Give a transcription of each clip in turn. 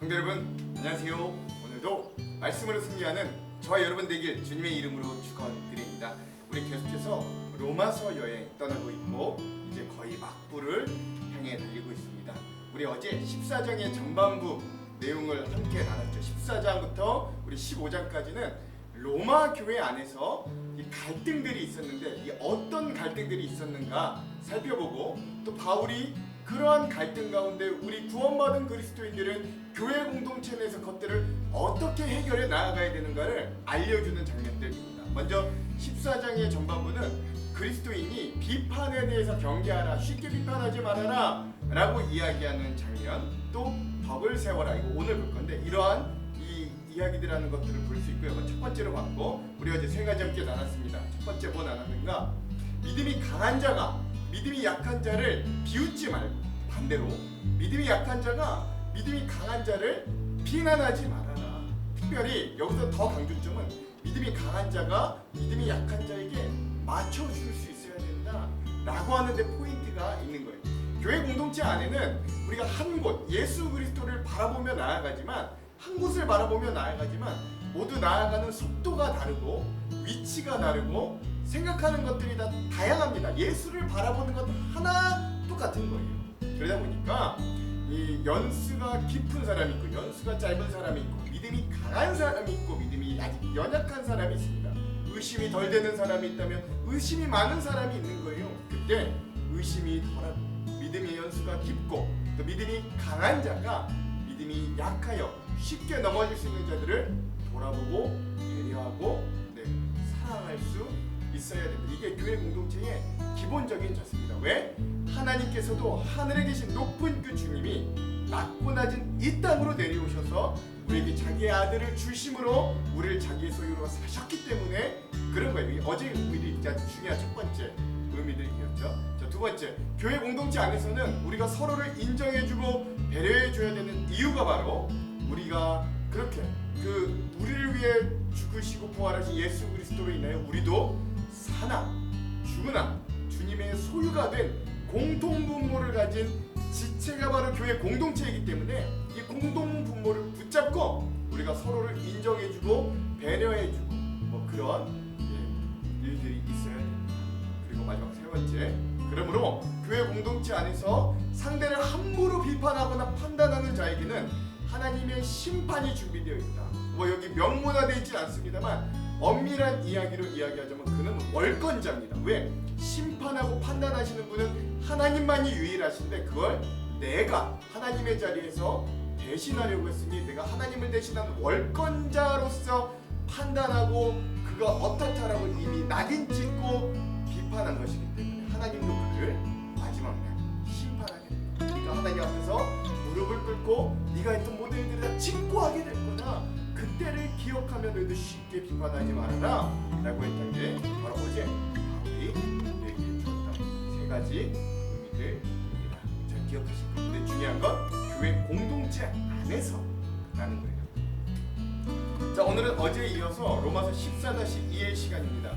성도 여러분, 안녕하세요. 오늘도 말씀으로 승리하는 저와 여러분 되길 주님의 이름으로 축원드립니다. 우리 계속해서 로마서 여행 떠나고 있고 이제 거의 막부를 향해 달리고 있습니다. 우리 어제 14장의 전반부 내용을 함께 나눴죠. 14장부터 우리 15장까지는 로마 교회 안에서 이 갈등들이 있었는데 이 어떤 갈등들이 있었는가 살펴보고 또 바울이 그러한 갈등 가운데 우리 구원받은 그리스도인들은 교회 공동체 내에서 그것들을 어떻게 해결해 나아가야 되는가를 알려주는 장면들입니다. 먼저 14장의 전반부는 그리스도인이 비판에 대해서 경계하라, 쉽게 비판하지 말아라 라고 이야기하는 장면, 또 덕을 세워라, 이거 오늘 볼 건데 이러한 이 이야기들하는 것들을 볼 수 있고요. 첫 번째로 봤고 우리 어제 세 가지 함께 나눴습니다. 첫 번째 뭐 나눴는가? 믿음이 강한 자가 믿음이 약한 자를 비웃지 말고 반대로 믿음이 약한 자가 믿음이 강한 자를 비난하지 말아라. 특별히 여기서 더 강조점은 믿음이 강한 자가 믿음이 약한 자에게 맞춰줄 수 있어야 된다 라고 하는데 포인트가 있는 거예요. 교회 공동체 안에는 우리가 한 곳 예수 그리스도를 바라보며 나아가지만 한 곳을 바라보며 나아가지만 모두 나아가는 속도가 다르고 위치가 다르고 생각하는 것들이 다 다양합니다. 예수를 바라보는 것 하나 똑같은 거예요. 그러다 보니까 이 연수가 깊은 사람이 있고 연수가 짧은 사람이 있고 믿음이 강한 사람이 있고 믿음이 아직 연약한 사람이 있습니다. 의심이 덜 되는 사람이 있다면 의심이 많은 사람이 있는 거예요. 그때 의심이 덜하고 믿음의 연수가 깊고 또 믿음이 강한 자가 믿음이 약하여 쉽게 넘어질 수 있는 자들을 돌아보고 배려하고 사랑할 수 있어야 됩니다. 이게 교회 공동체의 기본적인 자세입니다. 왜? 하나님께서도 하늘에 계신 높은 그 주님이 낮고 낮은 이 땅으로 내려오셔서 우리에게 자기의 아들을 주심으로 우리를 자기의 소유로 사셨기 때문에 그런 거예요. 어제 의미들이 아주 중요한 첫 번째 의미들이었죠. 자, 두 번째, 교회 공동체 안에서는 우리가 서로를 인정해주고 배려해줘야 되는 이유가 바로 우리가 그렇게 우리를 위해 죽으시고 부활하신 예수 그리스도로 인하여 우리도 사나 죽으나 주님의 소유가 된 공통 분모를 가진 지체가 바로 교회 공동체이기 때문에 이 공동 분모를 붙잡고 우리가 서로를 인정해주고 배려해주고 뭐 그런 일들이 있어야 됩니다. 그리고 마지막 세 번째, 그러므로 교회 공동체 안에서 상대를 함부로 비판하거나 판단하는 자에게는 하나님의 심판이 준비되어 있다. 뭐 여기 명문화되어 있지 않습니다만 엄밀한 이야기로 이야기하자면 그는 월권자입니다. 왜? 심판하고 판단하시는 분은 하나님만이 유일하신데 그걸 내가 하나님의 자리에서 대신하려고 했으니 내가 하나님을 대신하는 월권자로서 판단하고 그가 어떻다라고 이미 낙인 찍고 비판한 것이기 때문에 하나님도 그를 마지막 날 심판하게 됩니다. 그러니까 하나님 앞에서 무릎을 꿇고 네가 했던 모든 일들을 다 직고하게 될 거다. 그때를 기억하며 너희도 쉽게 비판하지 말아라 라고 했던 게 바로 어제 바울이 얘기해 주었던 세 가지 의미들입니다. 잘 기억하실 겁니다. 근데 중요한 건 교회 공동체 안에서 라는 거예요. 자, 오늘은 어제에 이어서 로마서 14-2의 시간입니다.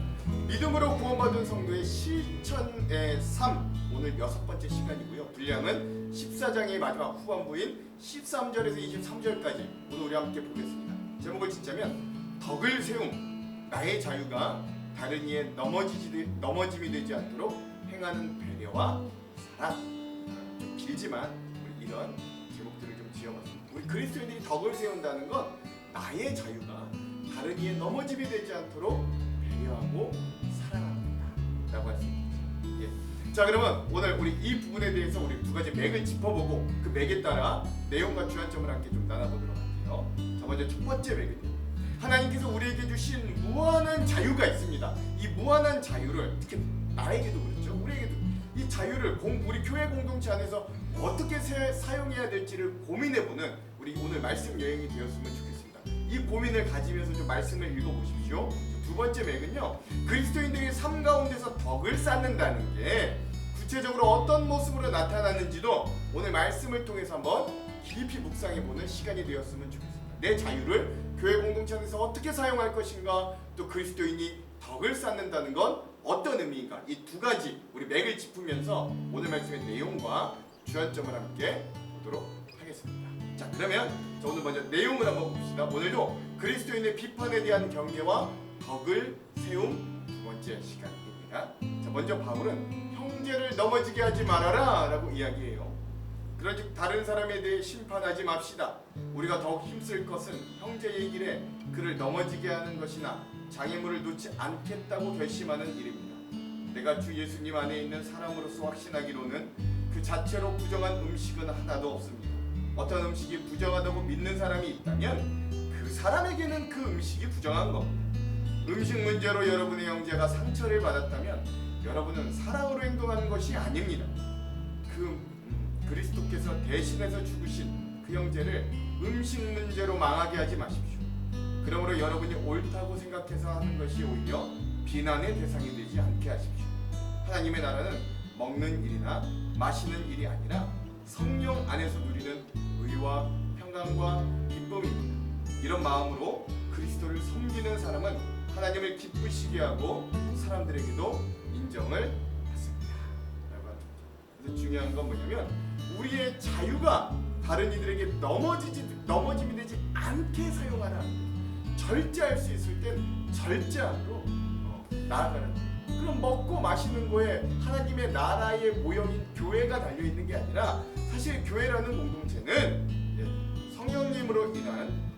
믿음으로 구원받은 성도의 실천의 삶, 오늘 6번째 시간이고요. 분량은 14장의 마지막 후반부인 13절에서 23절까지 오늘 우리 함께 보겠습니다. 제목을 짓자면 덕을 세움, 나의 자유가 다른 이의 넘어짐이 되지 않도록 행하는 배려와 사랑. 좀 길지만 우리 이런 제목들을 좀 지어봤습니다. 우리 그리스도인들이 덕을 세운다는 건 나의 자유가 다른 이의 넘어짐이 되지 않도록 배려하고 사랑합니다 라고 할 수 있습니다. 자, 그러면 오늘 우리 이 부분에 대해서 우리 두 가지 맥을 짚어보고 그 맥에 따라 내용과 주안점을 함께 좀 나눠보도록 할게요. 자, 먼저 첫 번째 맥은요, 하나님께서 우리에게 주신 무한한 자유가 있습니다. 이 무한한 자유를 특히 나에게도 그렇죠. 우리에게도 이 자유를 우리 교회 공동체 안에서 어떻게 사용해야 될지를 고민해보는 우리 오늘 말씀 여행이 되었으면 좋겠습니다. 이 고민을 가지면서 좀 말씀을 읽어보십시오. 두 번째 맥은요, 그리스도인들의 삶 가운데서 덕을 쌓는다는 게 구체적으로 어떤 모습으로 나타나는지도 오늘 말씀을 통해서 한번 깊이 묵상해보는 시간이 되었으면 좋겠습니다. 내 자유를 교회 공동체 안에서 어떻게 사용할 것인가, 또 그리스도인이 덕을 쌓는다는 건 어떤 의미인가, 이 두 가지 우리 맥을 짚으면서 오늘 말씀의 내용과 주안점을 함께 보도록 하겠습니다. 자, 그러면 오늘 먼저 내용을 한번 봅시다. 오늘도 그리스도인의 비판에 대한 경계와 덕을 세움 두 번째 시간입니다. 자, 먼저 바울은 형제를 넘어지게 하지 말아라 라고 이야기해요. 그러즉 다른 사람에 대해 심판하지 맙시다. 우리가 더욱 힘쓸 것은 형제의 길에 그를 넘어지게 하는 것이나 장애물을 놓지 않겠다고 결심하는 일입니다. 내가 주 예수님 안에 있는 사람으로서 확신하기로는 그 자체로 부정한 음식은 하나도 없습니다. 어떤 음식이 부정하다고 믿는 사람이 있다면 그 사람에게는 그 음식이 부정한 겁니다. 음식 문제로 여러분의 형제가 상처를 받았다면 여러분은 사랑으로 행동하는 것이 아닙니다. 그리스도께서 대신해서 죽으신 그 형제를 음식 문제로 망하게 하지 마십시오. 그러므로 여러분이 옳다고 생각해서 하는 것이 오히려 비난의 대상이 되지 않게 하십시오. 하나님의 나라는 먹는 일이나 마시는 일이 아니라 성령 안에서 누리는 의와 평강과 기쁨입니다. 이런 마음으로 그리스도를 섬기는 사람은 하나님을 기쁘시게 하고 사람들에게도 인정을 받습니다. 그래서 중요한 건 뭐냐면 우리의 자유가 다른 이들에게 넘어짐이 되지 않게 사용하라. 절제할 수 있을 땐 절제함으로 나아가는. 그럼 먹고 마시는 거에 하나님의 나라의 모형인 교회가 달려있는 게 아니라 사실 교회라는 공동체는 성령님으로 인한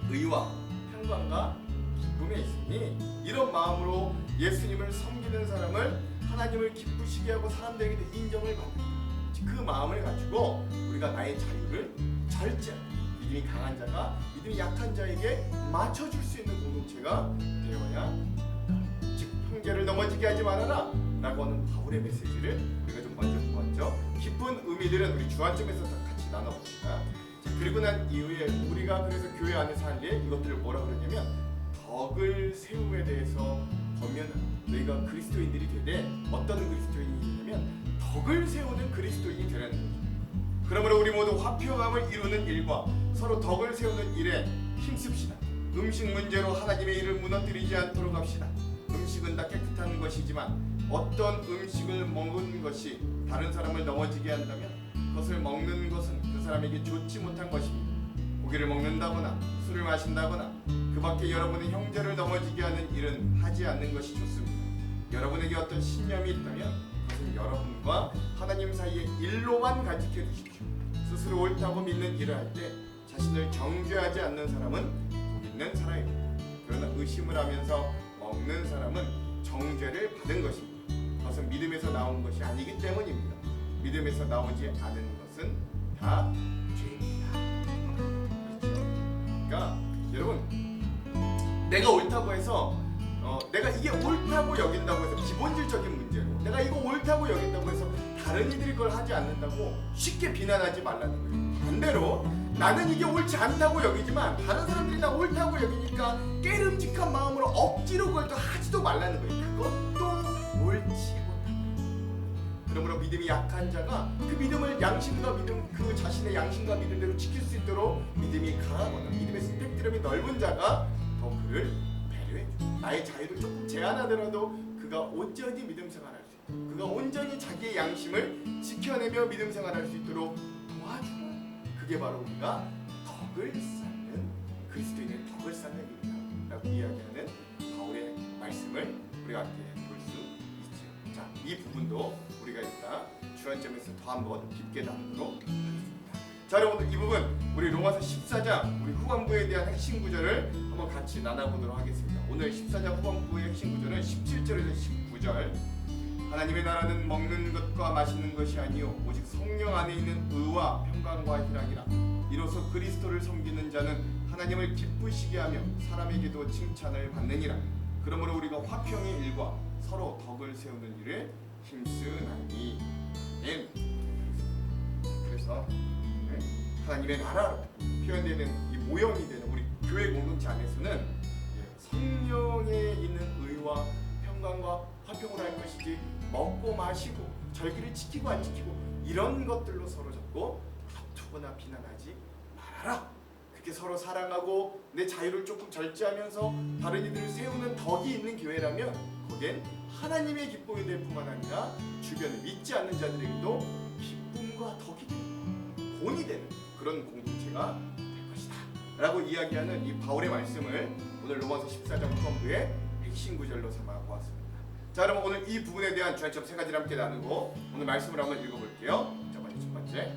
의와 평강과 기쁨에 있으니 이런 마음으로 예수님을 섬기는 사람을 하나님을 기쁘시게 하고 사람들에게 인정을 받는 그 마음을 가지고 우리가 나의 자유를 절제하는, 믿음이 강한 자가 믿음이 약한 자에게 맞춰줄 수 있는 공동체가 되어야 한다. 즉 형제를 넘어지게 하지 말아라 라고 하는 바울의 메시지를 우리가 좀 먼저 깊은 의미들은 우리 주안점에서 같이 나눠봅시다. 자, 그리고 난 이후에 우리가 그래서 교회 안에서 할 일 이것들을 뭐라 그러냐면 덕을 세움에 대해서 보면 너희가 그리스도인들이 되되 어떤 그리스도인이 되냐면 덕을 세우는 그리스도인이 되라는 거죠. 그러므로 우리 모두 화평함을 이루는 일과 서로 덕을 세우는 일에 힘씁시다. 음식 문제로 하나님의 일을 무너뜨리지 않도록 합시다. 음식은 다 깨끗한 것이지만 어떤 음식을 먹은 것이 다른 사람을 넘어지게 한다면 그것을 먹는 것은 그 사람에게 좋지 못한 것입니다. 고기를 먹는다거나 술을 마신다거나 그 밖에 여러분의 형제를 넘어지게 하는 일은 하지 않는 것이 좋습니다. 여러분에게 어떤 신념이 있다면 그것은 여러분과 하나님 사이의 일로만 간직해 두십시오. 스스로 옳다고 믿는 일을 할 때 자신을 정죄하지 않는 사람은 복 있는 사람입니다. 그러나 의심을 하면서 먹는 사람은 정죄를 받은 것입니다. 그것은 믿음에서 나온 것이 아니기 때문입니다. 믿음에서 나오지 않은 것은 다 죄입니다. 그렇죠? 그러니까 여러분, 내가 옳다고 해서 내가 이게 옳다고 여긴다고 해서 기본질적인 문제로 내가 이거 옳다고 여긴다고 해서 다른 이들이 그걸 하지 않는다고 쉽게 비난하지 말라는 거예요. 반대로 나는 이게 옳지 않다고 여기지만 다른 사람들이 나 옳다고 여기니까 깨름직한 마음으로 억지로 그걸 또 하지도 말라는 거예요. 그것도 옳지 못합니다. 그러므로 믿음이 약한 자가 그 믿음을 양심과 믿음, 그 자신의 양심과 믿음대로 지킬 수 있도록 믿음이 강하거나 믿음의 스펙트럼이 넓은 자가 더 그를 배려해줘. 나의 자유를 조금 제한하더라도 그가 온전히 믿음 생활할 수 있도록, 그가 온전히 자기의 양심을 지켜내며 믿음 생활할 수 있도록 도와주라. 그게 바로 우리가 덕을 쌓는, 그리스도인의 덕을 쌓는 일이다 라고 이야기하는 바울의 말씀을 우리가 함께 볼 수 있죠. 자, 이 부분도 우리가 이따 주안점에서 더 한번 깊게 나누도록 하겠습니다. 자, 여러분, 이 부분 우리 로마서 14장 우리 후반부에 대한 핵심 구절을 한번 같이 나눠보도록 하겠습니다. 오늘 14장 후반부의 핵심 구절은 17절에서 19절. 하나님의 나라는 먹는 것과 마시는 것이 아니요 오직 성령 안에 있는 의와 평강과 희락이라. 이로써 그리스도를 섬기는 자는 하나님을 기쁘시게 하며 사람에게도 칭찬을 받느니라. 그러므로 우리가 화평의 일과 서로 덕을 세우는 일에 힘쓰나니. 그래서 하나님의 나라로 표현되는 이 모형이 되는 우리 교회 공동체 안에서는 성령에 있는 의와 평강과 화평을 할 것이지 먹고 마시고 절기를 지키고 안 지키고 이런 것들로 서로 잡고 다투거나 비난하지 말아라. 그렇게 서로 사랑하고 내 자유를 조금 절제하면서 다른 이들을 세우는 덕이 있는 교회라면 거기엔 하나님의 기쁨이 될 뿐만 아니라 주변에 믿지 않는 자들에게도 기쁨과 덕이 되는, 본이 되는 그런 공동체가 될 것이다 라고 이야기하는 이 바울의 말씀을 오늘 로마서 14장 후반부의 핵심 구절로 삼아 보았습니다. 자, 그럼 오늘 이 부분에 대한 주안점 세 가지를 함께 나누고 오늘 말씀을 한번 읽어볼게요. 자, 먼저 첫 번째.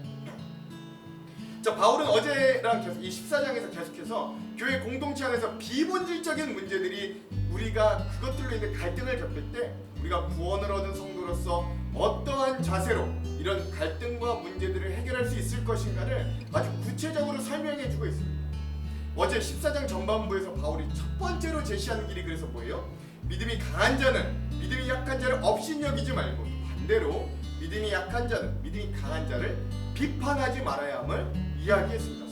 자, 바울은 어제랑 계속 이 14장에서 계속해서 교회 공동체 안에서 비본질적인 문제들이 우리가 그것들로 인해 갈등을 겪을 때 우리가 구원을 얻은 성도로서 어떠한 자세로 이런 갈등과 문제들을 해결할 수 있을 것인가를 아주 구체적으로 설명해주고 있습니다. 어제 14장 전반부에서 바울이 첫 번째로 제시하는 길이 그래서 뭐예요? 믿음이 강한 자는 믿음이 약한 자를 업신여기지 말고 반대로 믿음이 약한 자는 믿음이 강한 자를 비판하지 말아야 함을 이야기했습니다.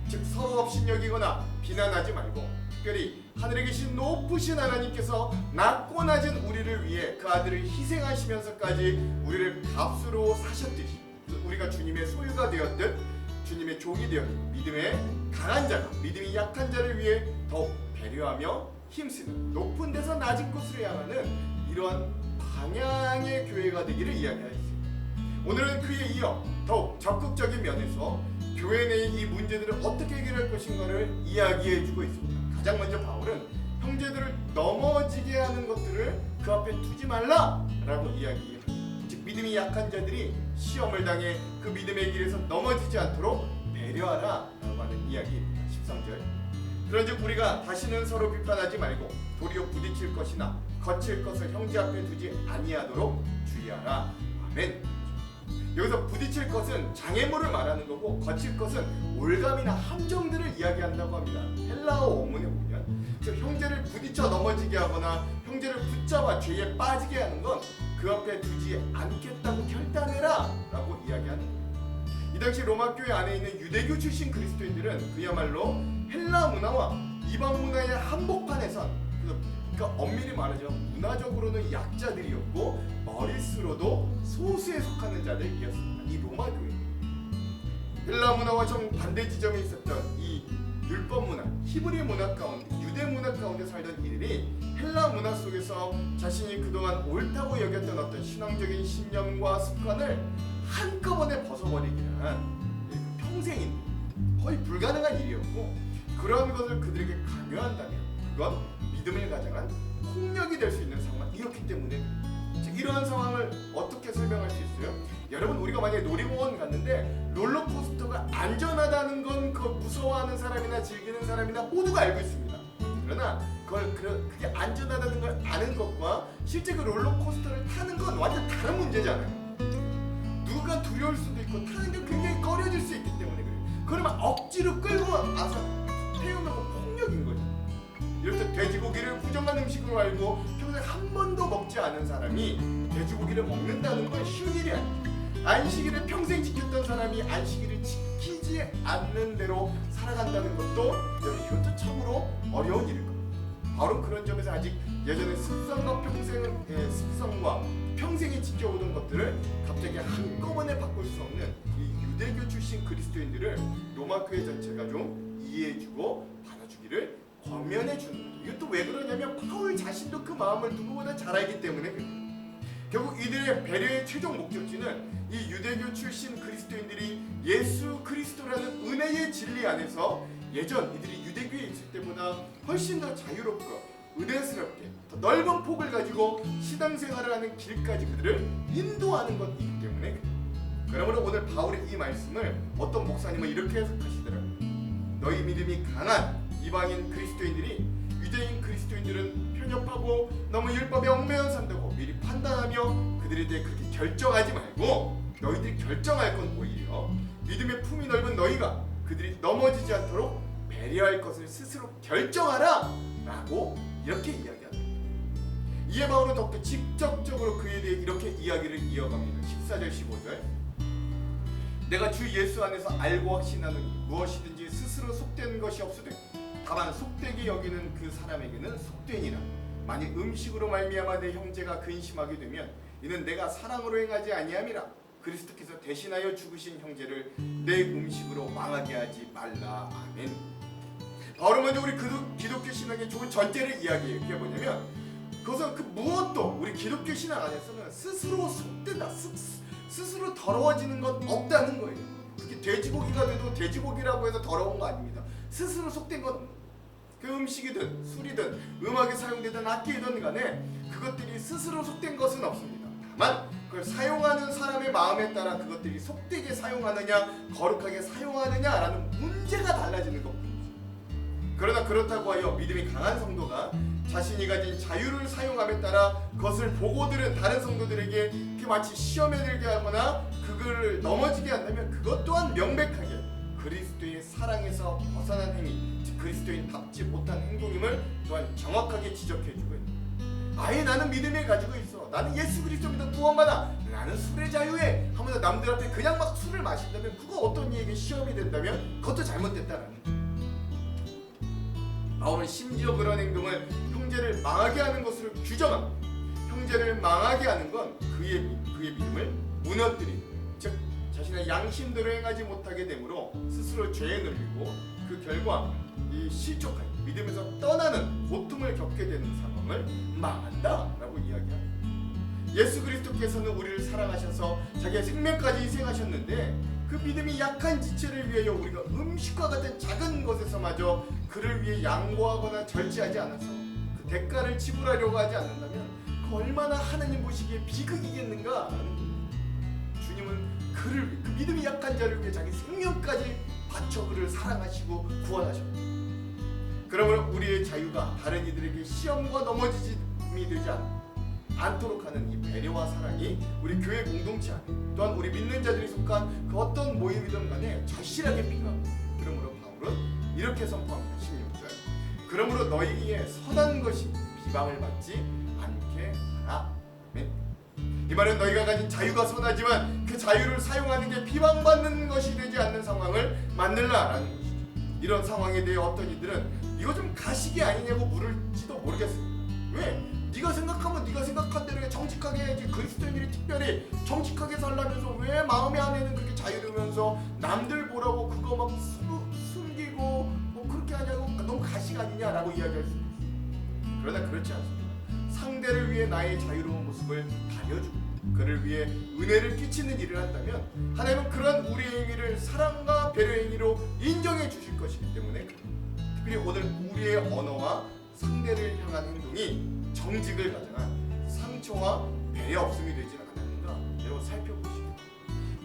즉 서로 업신여기거나 비난하지 말고 특별히 하늘에 계신 높으신 하나님께서 낮고 낮은 우리를 위해 그 아들을 희생하시면서까지 우리를 값으로 사셨듯이 우리가 주님의 소유가 되었듯 주님의 종이 되었듯 믿음의 강한 자가 믿음이 약한 자를 위해 더욱 배려하며 힘쓰는 높은 데서 낮은 곳으로 향하는 이러한 방향의 교회가 되기를 이야기하였습니다. 오늘은 그에 이어 더욱 적극적인 면에서 교회 내의 이 문제들을 어떻게 해결할 것인가를 이야기해주고 있습니다. 가장 먼저 바울은 형제들을 넘어지게 하는 것들을 그 앞에 두지 말라라고 이야기합니다. 즉 믿음이 약한 자들이 시험을 당해 그 믿음의 길에서 넘어지지 않도록 배려하라라고 하는 이야기입니다. 13절. 그런즉 우리가 다시는 서로 비판하지 말고 도리어 부딪힐 것이나 거칠 것을 형제 앞에 두지 아니하도록 주의하라. 아멘. 여기서 부딪힐 것은 장애물을 말하는 거고 거칠 것은 올감이나 함정들을 이야기한다고 합니다. 헬라어 원문에 보면 즉 형제를 부딪혀 넘어지게 하거나 형제를 붙잡아 죄에 빠지게 하는 건 그 앞에 두지 않겠다고 결단해라 라고 이야기하는 거예요. 이 당시 로마 교회 안에 있는 유대교 출신 그리스도인들은 그야말로 헬라 문화와 이방 문화의 한복판에선 그러니까 엄밀히 말하자면 문화적으로는 약자들이었고 머릿수로도 소수에 속하는 자들이었습니다. 이 로마 교회 헬라 문화와 정반대 지점에 있었던 이 율법 문화, 히브리 문화 가운데 유대 문화 가운데 살던 이들이 헬라 문화 속에서 자신이 그동안 옳다고 여겼던 어떤 신앙적인 신념과 습관을 한꺼번에 벗어버리기는 평생인 거의 불가능한 일이었고 그런 것을 그들에게 강요한다면 그건 믿음을 가장한 폭력이 될 수 있는 상황이었기 때문에 이러한 상황을 어떻게 설명할 수 있어요? 여러분 우리가 만약에 놀이공원 갔는데 롤러코스터가 안전하다는 건 그 무서워하는 사람이나 즐기는 사람이나 모두가 알고 있습니다. 그러나 그게 안전하다는 걸 아는 것과 실제 그 롤러코스터를 타는 건 완전 다른 문제잖아요. 누가 두려울 수도 있고 타는 게 굉장히 꺼려질 수 있기 때문에 그래요. 그러면 억지로 끌고 와서 태우는 건 폭력인 거죠. 이렇게 돼지고기를 부정한 음식으로 알고 평생 한 번도 먹지 않은 사람이 돼지고기를 먹는다는 건 쉬운 일이 아니에요. 안식일을 평생 지켰던 사람이 안식일을 지키지 않는 대로 살아간다는 것도 이것도 참으로 어려운 일일 겁니다. 바로 그런 점에서 아직 예전에 습성과 평생에 지켜오던 것들을 갑자기 한꺼번에 바꿀 수 없는 이 유대교 출신 그리스도인들을 로마 교회 전체가 좀 이해해주고 받아주기를 권면해 주는 거죠. 이것도 왜 그러냐면 바울 자신도 그 마음을 누구보다 잘 알기 때문에 그래요. 결국 이들의 배려의 최종 목적지는 이 유대교 출신 그리스도인들이 예수 그리스도라는 은혜의 진리 안에서 예전 이들이 유대교에 있을 때보다 훨씬 더 자유롭고 은혜스럽게 더 넓은 폭을 가지고 신앙생활을 하는 길까지 그들을 인도하는 것이기 때문에 그래요. 그러므로 오늘 바울의 이 말씀을 어떤 목사님은 이렇게 해석하시더라고요. 너희 믿음이 강한 이방인 그리스도인들이 유대인 그리스도인들은 편협하고 너무 율법에 얽매여 산다고 미리 판단하며 그들에 대해 그렇게 결정하지 말고 너희들이 결정할 건 오히려 믿음의 품이 넓은 너희가 그들이 넘어지지 않도록 배려할 것을 스스로 결정하라 라고 이렇게 이야기합니다. 이에 바울은 더욱더 직접적으로 그에 대해 이렇게 이야기를 이어갑니다. 14절 15절 내가 주 예수 안에서 알고 확신하노니 무엇이든지 스스로 속된 것이 없으되 다만 속되게 여기는 그 사람에게는 속되니라. 만일 음식으로 말미암아 내 형제가 근심하게 되면 이는 내가 사랑으로 행하지 아니함이라. 그리스도께서 대신하여 죽으신 형제를 내 음식으로 망하게 하지 말라. 아멘. 바울은 먼저 우리 기독교 신앙의 좋은 전제를 이야기해요. 그게 뭐냐면 그것은 그 무엇도 우리 기독교 신앙 안에서는 스스로 속된다, 스스로 더러워지는 건 없다는 거예요. 그게 돼지고기가 돼도 돼지고기라고 해서 더러운 거 아닙니다. 스스로 속된 건 없는 거예요. 그 음식이든 술이든 음악에 사용되든 악기이든 간에 그것들이 스스로 속된 것은 없습니다. 다만 그걸 사용하는 사람의 마음에 따라 그것들이 속되게 사용하느냐 거룩하게 사용하느냐라는 문제가 달라지는 것뿐이죠. 그러나 그렇다고 하여 믿음이 강한 성도가 자신이 가진 자유를 사용함에 따라 그것을 보고 들은 다른 성도들에게 그 마치 시험에 들게 하거나 그걸 넘어지게 한다면 그것 또한 명백하게 그리스도의 사랑에서 벗어난 행위, 즉 그리스도인답지 못한 행동임을 또한 정확하게 지적해주고 있는 거예요. 아예 나는 믿음을 가지고 있어. 나는 예수 그리스도 믿어 구원받아. 나는 술의 자유에 하면서 남들 앞에 그냥 막 술을 마신다면 그거 어떤 이에게 시험이 된다면 그것도 잘못됐다라는 거예요. 바울은 심지어 그런 행동을 형제를 망하게 하는 것으로 규정합니다. 형제를 망하게 하는 건 그의 믿음을 무너뜨리는, 즉 자신의 양심대로 행하지 못하게 되므로 스스로 죄에 눌리고 그 결과 이 실족하여 믿음에서 떠나는 고통을 겪게 되는 상황을 망한다라고 이야기합니다. 예수 그리스도께서는 우리를 사랑하셔서 자기의 생명까지 희생하셨는데 그 믿음이 약한 지체를 위하여 우리가 음식과 같은 작은 것에서마저 그를 위해 양보하거나 절제하지 않아서 그 대가를 지불하려고 하지 않는다면 그 얼마나 하나님 보시기에 비극이겠는가. 주님은 그 믿음이 약한 자를 위해 자기 생명까지 바쳐 그를 사랑하시고 구원하셨다. 그러므로 우리의 자유가 다른 이들에게 시험과 넘어짐이 되지 않도록 하는 이 배려와 사랑이 우리 교회 공동체 안에 또한 우리 믿는 자들이 속한 그 어떤 모임이든 간에 절실하게 필요합니다. 그러므로 바울은 이렇게 선포합니다. 16절. 그러므로 너희에게 선한 것이 비방을 받지 않게 하라. 아멘. 이 말은 너희가 가진 자유가 선하지만 그 자유를 사용하는 게 비방받는 것이 되지 않는 상황을 만들라라는 것이죠. 이런 상황에 대해 어떤 이들은 이거 좀 가식이 아니냐고 물을지도 모르겠습니다. 왜? 네가 생각하면 네가 생각한 대로 정직하게 해야지. 그리스도인들이 특별히 정직하게 살라면서 왜 마음의 안에는 그렇게 자유로우면서 남들 보라고 그거 막 숨기고 뭐 그렇게 하냐고 너무 가식 아니냐라고 이야기할 수 있어요. 그러나 그렇지 않습니다. 상대를 위해 나의 자유로운 모습을 가려주고 그를 위해 은혜를 끼치는 일을 한다면 하나님은 그런 우리의 행위를 사랑과 배려의 행위로 인정해 주실 것이기 때문에 특별히 오늘 우리의 언어와 상대를 향한 행동이 정직을 가정한 상처와 배려 없음이 되지 않았는가 여러분 살펴보시고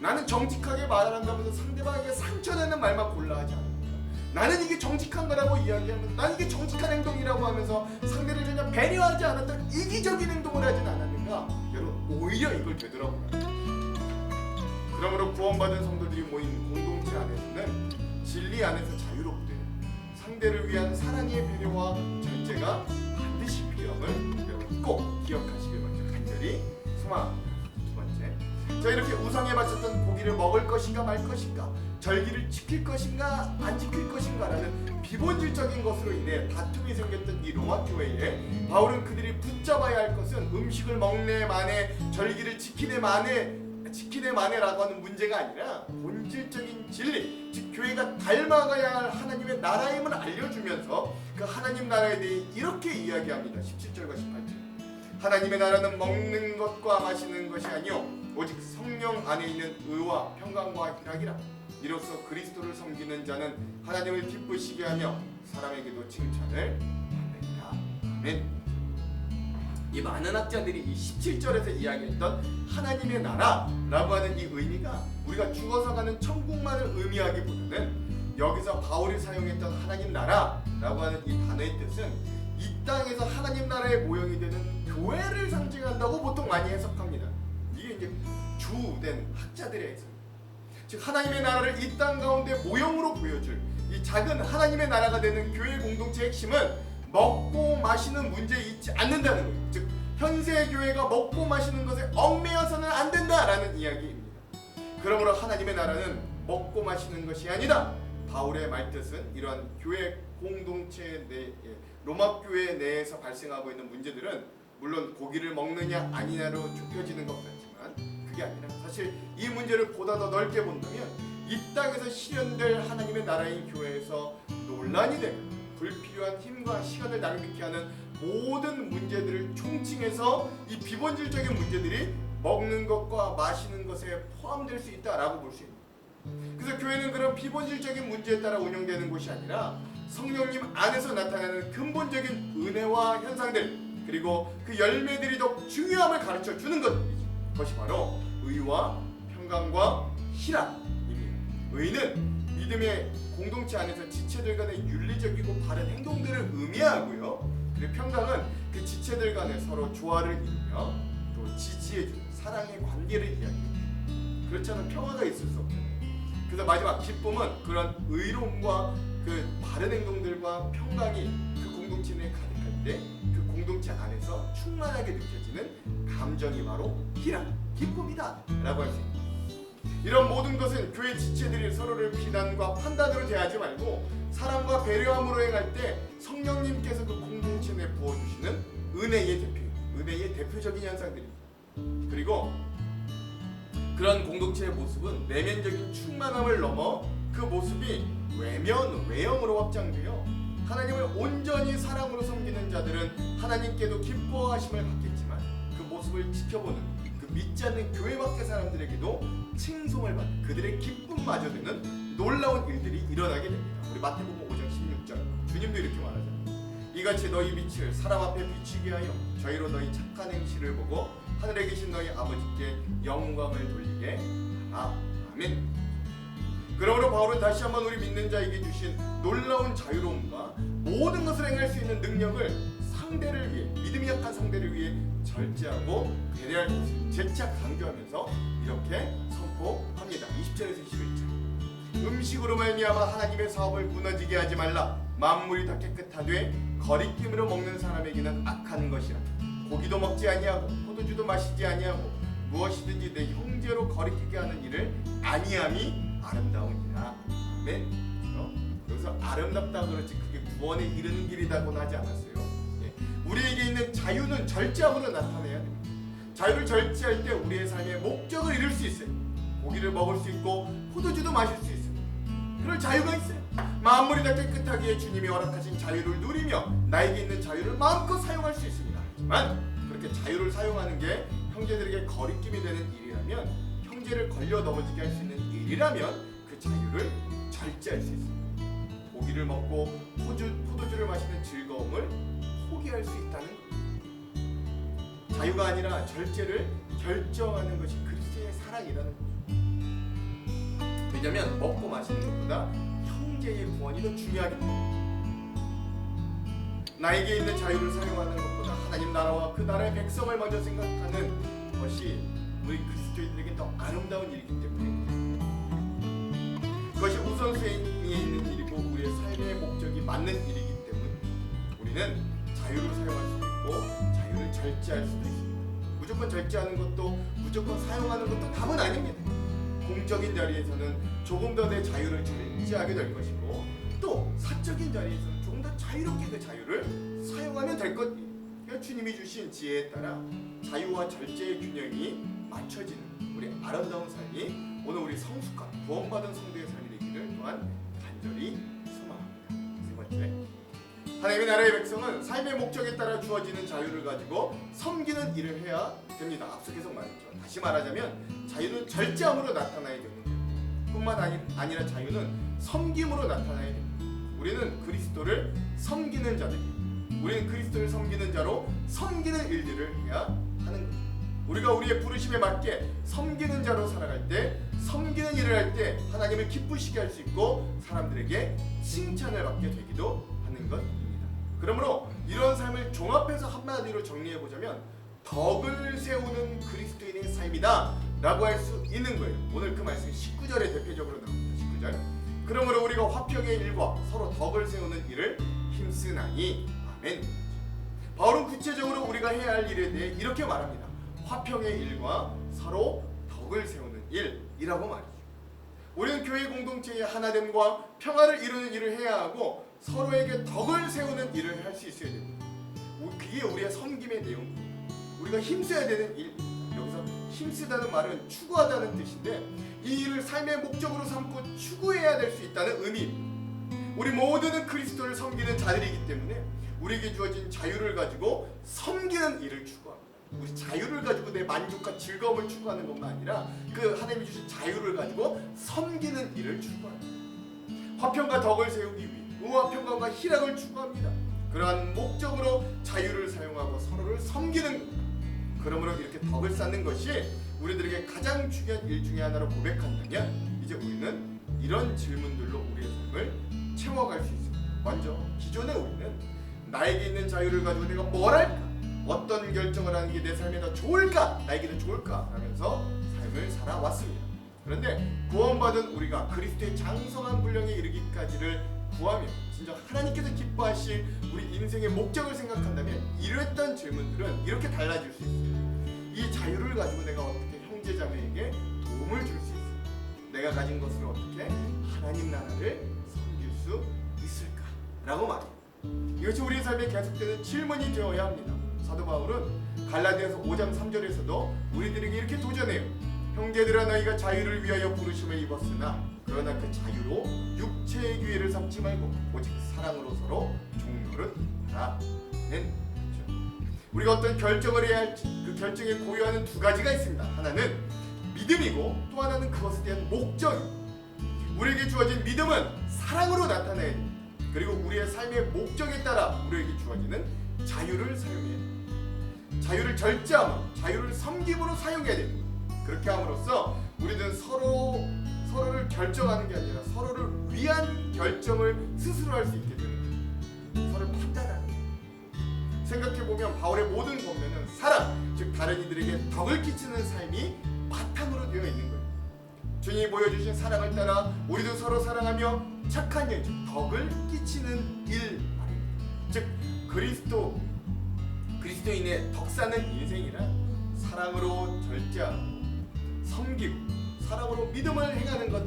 나는 정직하게 말을 한다면서 상대방에게 상처내는 말만 골라 하지 않는가. 나는 이게 정직한 거라고 이야기하면서 나는 이게 정직한 행동이라고 하면서 상대를 전혀 배려하지 않았다 이기적인 행동을 하진 않았는가. 여러분 오히려 이걸 되돌아보라. 그러므로 구원받은 성도들이 모인 공동체 안에서는 진리 안에서 자유롭되 상대를 위한 사랑의 배려와 절제가 반드시 필요함을 여러분 꼭 기억하시길 먼저 간절히 소망합니다. 두 번째, 자 이렇게 우상에 바쳤던 고기를 먹을 것인가 말 것인가, 절기를 지킬 것인가 안 지킬 것인가라는 비본질적인 것으로 인해 다툼이 생겼던 이 로마 교회에 바울은 그들이 붙잡아야 할 것은 음식을 먹네 마네 절기를 지키네 마네라고 하는 문제가 아니라 본질적인 진리, 즉 교회가 닮아가야 할 하나님의 나라임을 알려주면서 그 하나님 나라에 대해 이렇게 이야기합니다. 17절과 18절. 하나님의 나라는 먹는 것과 마시는 것이 아니요 오직 성령 안에 있는 의와 평강과 희락이라. 이로써 그리스도를 섬기는 자는 하나님을 기쁘시게 하며 사람에게도 칭찬을 받느니라. 아멘. 이 많은 학자들이 이 17절에서 이야기했던 하나님의 나라라고 하는 이 의미가 우리가 죽어서 가는 천국만을 의미하기보다는 여기서 바울이 사용했던 하나님 나라라고 하는 이 단어의 뜻은 이 땅에서 하나님 나라의 모형이 되는 교회를 상징한다고 보통 많이 해석합니다. 이게 이제 주된 학자들의 해석. 즉 하나님의 나라를 이 땅 가운데 모형으로 보여줄 이 작은 하나님의 나라가 되는 교회 공동체의 핵심은 먹고 마시는 문제에 있지 않는다는 거예요. 즉 현세 교회가 먹고 마시는 것에 얽매여서는 안 된다라는 이야기입니다. 그러므로 하나님의 나라는 먹고 마시는 것이 아니다. 바울의 말뜻은 이러한 교회 공동체 내 로마 교회 내에서 발생하고 있는 문제들은 물론 고기를 먹느냐 아니냐로 좁혀지는 것 같지만 그게 아니라 사실 이 문제를 보다 더 넓게 본다면 이 땅에서 실현될 하나님의 나라인 교회에서 논란이 되는 불필요한 힘과 시간을 낭비케 하는 모든 문제들을 총칭해서 이 비본질적인 문제들이 먹는 것과 마시는 것에 포함될 수 있다라고 볼 수 있습니다. 그래서 교회는 그런 비본질적인 문제에 따라 운영되는 곳이 아니라 성령님 안에서 나타나는 근본적인 은혜와 현상들, 그리고 그 열매들이 더 중요함을 가르쳐 주는 것이 바로 의와 평강과 희락입니다. 의는 믿음의 공동체 안에서 지체들 간의 윤리적이고 바른 행동들을 의미하고요. 그리고 평강은 그 지체들 간에 서로 조화를 이루며 또 지지해주는 사랑의 관계를 이야기합니다. 그렇지 않으면 평화가 있을 수 없잖아요. 그래서 마지막 기쁨은 그런 의로움과 그 바른 행동들과 평강이 그 공동체 내에 가득할 때 그 공동체 안에서 충만하게 느껴지는 감정이 바로 희락, 기쁨이다 라고 할 수 있습니다. 이런 모든 것은 교회 지체들이 서로를 비난과 판단으로 대하지 말고 사랑과 배려함으로 행할 때 성령님께서 그 공동체 내에 부어주시는 은혜의 대표적인 현상들입니다. 그리고 그런 공동체의 모습은 내면적인 충만함을 넘어 그 모습이 외형으로 확장되어 하나님을 온전히 사랑으로 섬기는 자들은 하나님께도 기뻐하심을 받겠지만 그 모습을 지켜보는 그 믿지 않는 교회 밖의 사람들에게도 칭송을 받는 그들의 기쁨마저 되는 놀라운 일들이 일어나게 됩니다. 우리 마태복음 5장 16절 주님도 이렇게 말하잖아요. 이같이 너희 빛을 사람 앞에 비추게 하여 저희로 너희 착한 행실을 보고 하늘에 계신 너희 아버지께 영광을 돌리게 하라. 아멘. 그러므로 바울은 다시 한번 우리 믿는 자에게 주신 놀라운 자유로움과 모든 것을 행할 수 있는 능력을 상대를 위해, 믿음이 약한 상대를 위해 절제하고 배려할 것을 재차 강조하면서 이렇게 선포합니다. 20절에서 21절. 음식으로 말미암아 하나님의 사업을 무너지게 하지 말라. 만물이 다 깨끗하되 거리낌으로 먹는 사람에게는 악한 것이라. 고기도 먹지 아니하고 포도주도 마시지 아니하고 무엇이든지 내 형제로 거리끼게 하는 일을 아니함이 아름다우니라. 아멘. 여기서 아름답다 그렇지 그게 구원에 이르는 길이라고는 하지 않았어요. 우리에게 있는 자유는 절제함으로 나타내야 됩니다. 자유를 절제할 때 우리의 삶의 목적을 이룰 수 있어요. 고기를 먹을 수 있고 포도주도 마실 수 있습니다. 그럴 자유가 있어요. 만물이 다 깨끗하기에 주님이 허락하신 자유를 누리며 나에게 있는 자유를 마음껏 사용할 수 있습니다. 하지만 그렇게 자유를 사용하는 게 형제들에게 거리낌이 되는 일이라면, 형제를 걸려 넘어지게 할 수 있는 일이라면 그 자유를 절제할 수 있습니다. 고기를 먹고 포도주를 마시는 즐거움을 포기할 수 있다는 것. 자유가 아니라 절제를 결정하는 것이 그리스도의 사랑이라는 거죠. 왜냐하면 먹고 마시는 것보다 형제의 구원이 더 중요하기 때문에. 나에게 있는 자유를 사용하는 것보다 하나님 나라와 그 나라의 백성을 먼저 생각하는 것이 우리 그리스도인들에게 더 아름다운 일이기 때문에 그것이 우선순위에 있는 일이고 우리의 삶의 목적이 맞는 일이기 때문에 우리는 자유를 사용할 수도 있고 자유를 절제할 수도 있습니다. 무조건 절제하는 것도 무조건 사용하는 것도 답은 아닙니다. 공적인 자리에서는 조금 더 내 자유를 절제하게 될 것이고 또 사적인 자리에서는 조금 더 자유롭게 그 자유를 사용하면 될 것. 그러니까 주님이 주신 지혜에 따라 자유와 절제의 균형이 맞춰지는 우리 아름다운 삶이 오늘 우리 성숙한 구원받은 성도의 삶이 되기를 또한 간절히 소망합니다. 세 번째, 하나님의 나라의 백성은 삶의 목적에 따라 주어지는 자유를 가지고 섬기는 일을 해야 됩니다. 앞서 계속 말했죠. 다시 말하자면 자유는 절제함으로 나타나야 됩니다. 뿐만 아니라 자유는 섬김으로 나타나야 됩니다. 우리는 그리스도를 섬기는 자들입니다. 우리는 그리스도를 섬기는 자로 섬기는 일들을 해야 하는 것입니다. 우리가 우리의 부르심에 맞게 섬기는 자로 살아갈 때, 섬기는 일을 할 때 하나님을 기쁘시게 할 수 있고 사람들에게 칭찬을 받게 되기도 하는 것입니다. 그러므로 이런 삶을 종합해서 한마디로 정리해보자면 덕을 세우는 그리스도인의 삶이다 라고 할 수 있는 거예요. 오늘 그 말씀이 19절에 대표적으로 나옵니다. 19절. 그러므로 우리가 화평의 일과 서로 덕을 세우는 일을 힘쓰나니. 아멘. 바울은 구체적으로 우리가 해야 할 일에 대해 이렇게 말합니다. 화평의 일과 서로 덕을 세우는 일이라고 말이죠. 우리는 교회 공동체의 하나됨과 평화를 이루는 일을 해야 하고 서로에게 덕을 세우는 일을 할 수 있어야 됩니다. 그게 우리의 섬김의 내용입니다. 우리가 힘써야 되는 일. 여기서 힘쓰다는 말은 추구하다는 뜻인데 이 일을 삶의 목적으로 삼고 추구해야 될 수 있다는 의미입니다. 우리 모두는 그리스도를 섬기는 자들이기 때문에 우리에게 주어진 자유를 가지고 섬기는 일을 추구합니다. 우리 자유를 가지고 내 만족과 즐거움을 추구하는 것만 아니라 그 하나님이 주신 자유를 가지고 섬기는 일을 추구합니다. 화평과 덕을 세우기 위해 우화평강과 희락을 추구합니다. 그러한 목적으로 자유를 사용하고 서로를 섬기는, 그러므로 이렇게 덕을 쌓는 것이 우리들에게 가장 중요한 일 중에 하나로 고백한다면 이제 우리는 이런 질문들로 우리의 삶을 채워갈 수 있습니다. 먼저 기존에 우리는 나에게 있는 자유를 가지고 내가 뭘 할까? 어떤 결정을 하는 게 내 삶에 더 좋을까? 나에게 더 좋을까? 하면서 삶을 살아왔습니다. 그런데 구원받은 우리가 그리스도의 장성한 분량에 이르기까지를 구하며 진짜 하나님께서 기뻐하실 우리 인생의 목적을 생각한다면 이랬던 질문들은 이렇게 달라질 수 있어요. 이 자유를 가지고 내가 어떻게 형제자매에게 도움을 줄 수 있을까? 내가 가진 것을 어떻게 하나님 나라를 섬길 수 있을까? 라고 말해요. 이것이 우리 삶에 계속되는 질문이 되어야 합니다. 사도 바울은 갈라디아서 5장 3절에서도 우리들에게 이렇게 도전해요. 형제들아 너희가 자유를 위하여 부르심을 입었으나 그러나 그 자유로 육체의 기회를 삼지 말고 오직 사랑으로 서로 종로를 하라는 거죠. 우리가 어떤 결정을 해야 할지 그 결정에 고려하는 두 가지가 있습니다. 하나는 믿음이고 또 하나는 그것에 대한 목적입니다. 우리에게 주어진 믿음은 사랑으로 나타내야 됩니다. 그리고 우리의 삶의 목적에 따라 우리에게 주어지는 자유를 사용해야 됩니다. 자유를 절제함으로 자유를 섬김으로 사용해야 됩니다. 그렇게 함으로써 우리는 서로를 결정하는 게 아니라 서로를 위한 결정을 스스로 할 수 있게 되는 거예요. 서로를 판단하는 거예요. 생각해보면 바울의 모든 권면은 사랑, 즉 다른 이들에게 덕을 끼치는 삶이 바탕으로 되어 있는 거예요. 주님이 보여주신 사랑을 따라 우리도 서로 사랑하며 착한 일, 즉 덕을 끼치는 일 말입니다. 즉 그리스도인의 덕 쌓는 인생이란 사랑으로 절제하고 섬기고 사랑으로 믿음을 행하는 것,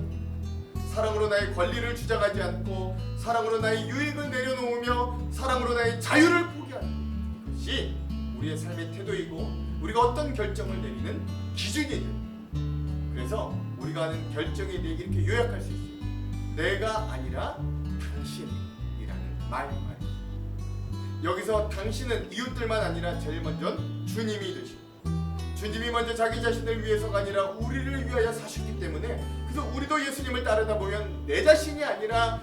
사랑으로 나의 권리를 주장하지 않고 사랑으로 나의 유익을 내려놓으며 사랑으로 나의 자유를 포기하는 것이 우리의 삶의 태도이고 우리가 어떤 결정을 내리는 기준이 됩니다. 그래서 우리가 하는 결정에 대해 이렇게 요약할 수 있어요. 내가 아니라 당신이라는 말입니다. 여기서 당신은 이웃들만 아니라 제일 먼저 주님이 되시고 주님이 먼저 자기 자신을 위해서가 아니라 우리를 위하여 사셨기 때문에 그래서 우리도 예수님을 따르다 보면 내 자신이 아니라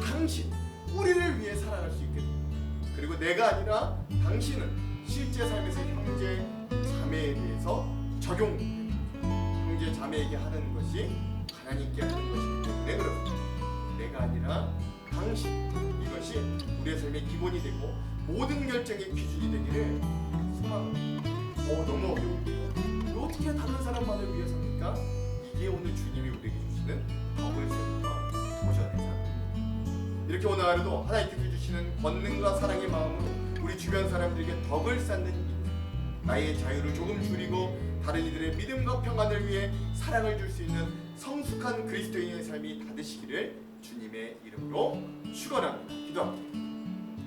당신, 우리를 위해 살아갈 수 있게 됩니다. 그리고 내가 아니라 당신은 실제 삶에서 형제, 자매에 대해서 적용됩니다. 형제, 자매에게 하는 것이 하나님께 하는 것이기 때문에 그렇습니다. 내가 아니라 당신, 이것이 우리의 삶의 기본이 되고 모든 결정의 기준이 되기를 소망합니다. 너무 어려운데요. 어떻게 다른 사람만을 위해 삽니까? 이게 오늘 주님이 우리에게 주시는 덕을 세우며 도전의 삶입니다. 이렇게 오늘 하루도 하나님께서 주시는 권능과 사랑의 마음으로 우리 주변 사람들에게 덕을 쌓는 인생, 나의 자유를 조금 줄이고 다른 이들의 믿음과 평안을 위해 사랑을 줄 수 있는 성숙한 그리스도인의 삶이 다 되시기를 주님의 이름으로 축원합니다. 기도합니다.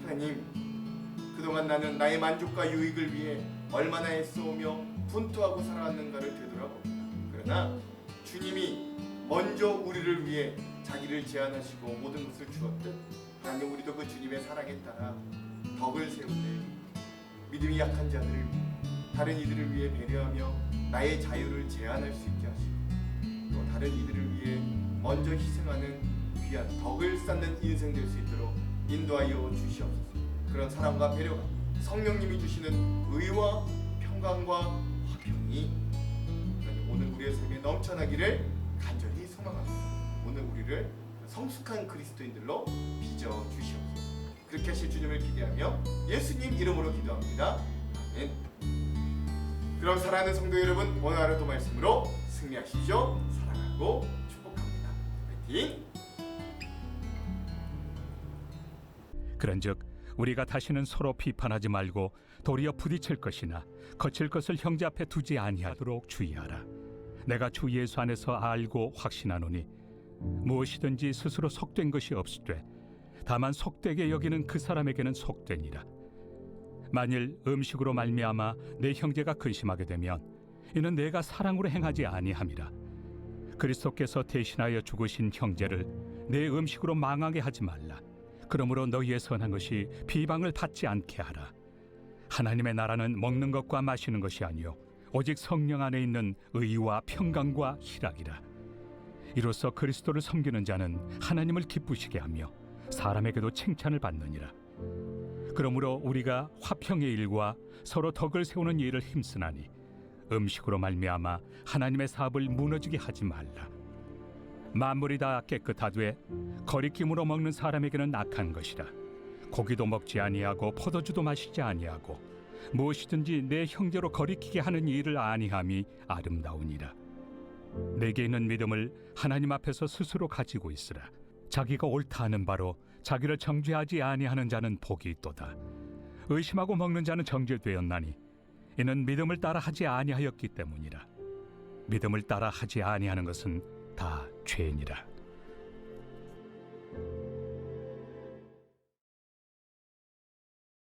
하나님, 그동안 나는 나의 만족과 유익을 위해 얼마나 애써오며 분투하고 살아왔는가를 되돌아봅니다. 그러나 주님이 먼저 우리를 위해 자기를 제한하시고 모든 것을 주었듯 하나님, 우리도 그 주님의 사랑에 따라 덕을 세우되 믿음이 약한 자들을 위해 다른 이들을 위해 배려하며 나의 자유를 제한할 수 있게 하시고 또 다른 이들을 위해 먼저 희생하는 귀한 덕을 쌓는 인생 될 수 있도록 인도하여 주시옵소서. 그런 사랑과 배려가 성령님이 주시는 의와 평강과 화평이 오늘 우리의 삶에 넘쳐나기를 간절히 소망합니다. 오늘 우리를 성숙한 그리스도인들로 빚어 주시옵소서. 그렇게 하실 주님을 기대하며 예수님 이름으로 기도합니다. 아멘. 그럼 사랑하는 성도 여러분, 오늘 하루도 말씀으로 승리하시죠. 사랑하고 축복합니다. 파이팅! 그런즉 우리가 다시는 서로 비판하지 말고 도리어 부딪힐 것이나 거칠 것을 형제 앞에 두지 아니하도록 주의하라. 내가 주 예수 안에서 알고 확신하노니 무엇이든지 스스로 속된 것이 없으되 다만 속되게 여기는 그 사람에게는 속되니라. 만일 음식으로 말미암아 내 형제가 근심하게 되면 이는 내가 사랑으로 행하지 아니함이라. 그리스도께서 대신하여 죽으신 형제를 내 음식으로 망하게 하지 말라. 그러므로 너희의 선한 것이 비방을 받지 않게 하라. 하나님의 나라는 먹는 것과 마시는 것이 아니요 오직 성령 안에 있는 의와 평강과 희락이라. 이로써 그리스도를 섬기는 자는 하나님을 기쁘시게 하며 사람에게도 칭찬을 받느니라. 그러므로 우리가 화평의 일과 서로 덕을 세우는 일을 힘쓰나니 음식으로 말미암아 하나님의 사업을 무너지게 하지 말라. 만물이 다 깨끗하되 거리낌으로 먹는 사람에게는 악한 것이라. 고기도 먹지 아니하고 포도주도 마시지 아니하고 무엇이든지 내 형제로 거리키게 하는 일을 아니함이 아름다우니라. 내게 있는 믿음을 하나님 앞에서 스스로 가지고 있으라. 자기가 옳다 하는 바로 자기를 정죄하지 아니하는 자는 복이 있도다. 의심하고 먹는 자는 정죄되었나니 이는 믿음을 따라 하지 아니하였기 때문이라. 믿음을 따라 하지 아니하는 것은 다 죄니라.